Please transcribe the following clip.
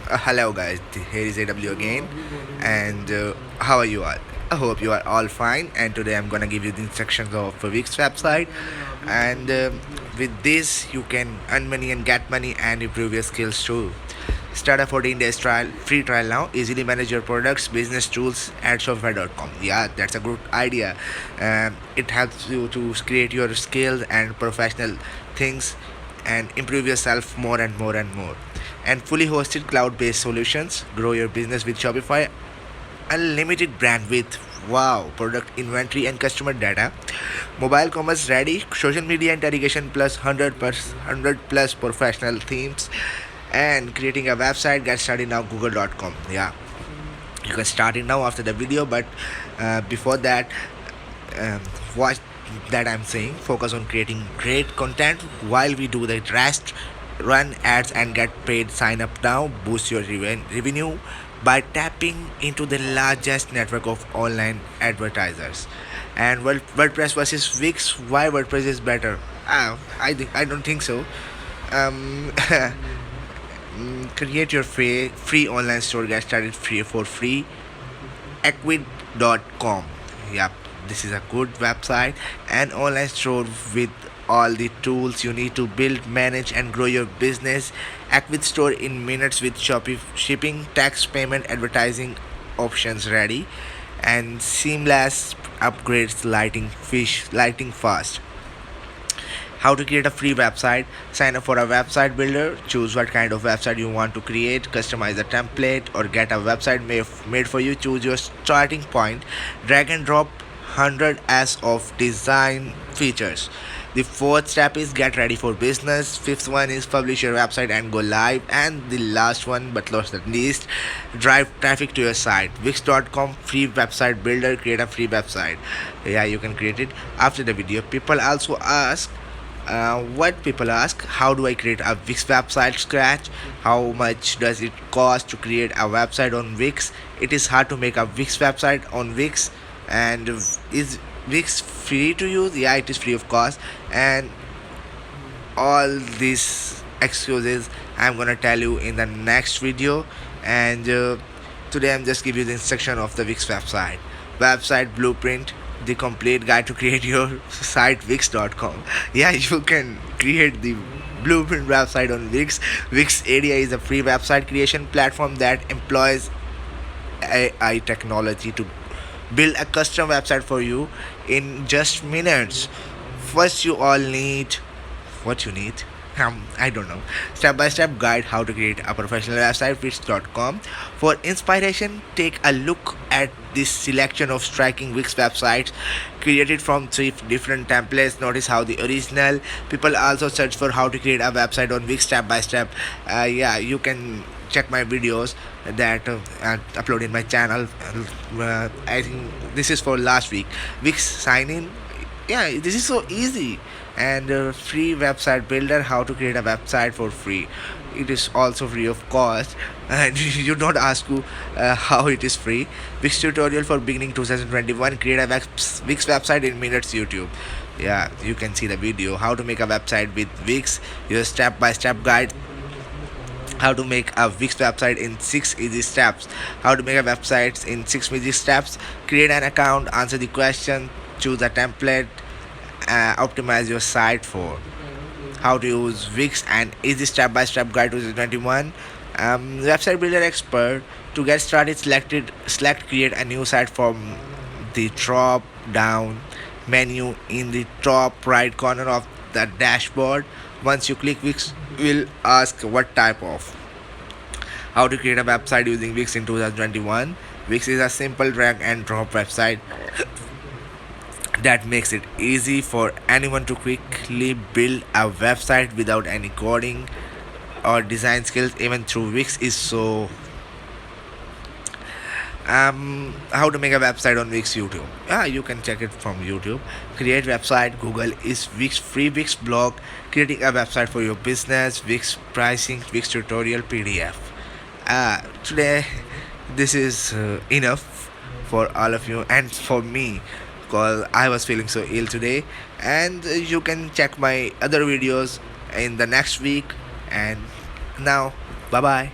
Hello guys, here is AW again, and how are you all? I hope you are all fine. And today I'm gonna give you the instructions of a Wix website, and with this you can earn money and get money and improve your skills too. Start a 14 days trial, free trial now. Easily manage your products, business tools at Shopify.com. Yeah, that's a good idea. It helps you to create your skills and professional things and improve yourself more and more and more. And fully hosted cloud based solutions. Grow your business with Shopify. Unlimited bandwidth. Wow, product inventory and customer data. Mobile commerce ready. Social media interrogation plus 100 plus professional themes. And creating a website. Get started now. Google.com. Yeah, you can start it now after the video, but before that, um, watch that I'm saying. Focus on creating great content while we do the rest. Run ads and get paid. Sign up now. Boost your revenue by tapping into the largest network of online advertisers. And WordPress versus Wix. Why WordPress is better? I don't think so. Um, Create your free online store. Get started free for free. Equid.com. Yep, this is a good website and online store with all the tools you need to build, manage, and grow your business. Equid store in minutes with Shopee shipping, tax payment, advertising options ready, and seamless upgrades, lighting fast. How to create a free website. Sign up for a website builder. Choose what kind of website you want to create. Customize a template or get a website made for you. Choose your starting point. Drag and drop 100 as of design features. The fourth step is get ready for business. Fifth one is publish your website and go live. And the last one, but not least, drive traffic to your site. Wix.com free website builder. Create a free website. Yeah, you can create it after the video. What people ask, how do I create a Wix website scratch? How much does it cost to create a website on Wix? It is hard to make a Wix website on Wix. And is Wix free to use? Yeah, it is free of cost. And all these excuses I'm gonna tell you in the next video. And today I'm just give you the instruction of the Wix website blueprint, the complete guide to create your site. Wix.com. Yeah, you can create the blueprint website on Wix area is a free website creation platform that employs AI technology to build a custom website for you in just minutes. First, you all need what you need. I don't know. Step by step guide how to create a professional website. Wix.com. For inspiration, take a look at this selection of striking Wix websites created from three different templates. Notice how the original people also search for how to create a website on Wix step by step. Yeah, you can check my videos that I upload in my channel. I think this is for last week. Wix sign in. Yeah, this is so easy. And free website builder, how to create a website for free. It is also free of cost. And you don't ask you how it is free. Wix tutorial for beginning 2021. Create a Wix website in minutes. YouTube. Yeah, you can see the video how to make a website with Wix. Your step by step guide how to make a Wix website in 6 easy steps. How to make a website in 6 easy steps. Create an account, answer the question, choose a template, optimize your site for. How to use Wix and easy step-by-step guide to 2021. Website builder expert. To get started, select create a new site from the drop down menu in the top right corner of the dashboard. Once you click, Wix will ask what type of. How to create a website using Wix in 2021. Wix is a simple drag and drop website that makes it easy for anyone to quickly build a website without any coding or design skills. Even through Wix is so. How to make a website on Wix YouTube. Yeah, you can check it from YouTube. Create website. Google is Wix free Wix blog. Creating a website for your business. Wix pricing. Wix tutorial PDF. Today, this is enough for all of you and for me, because I was feeling so ill today. And you can check my other videos in the next week. And now, bye bye.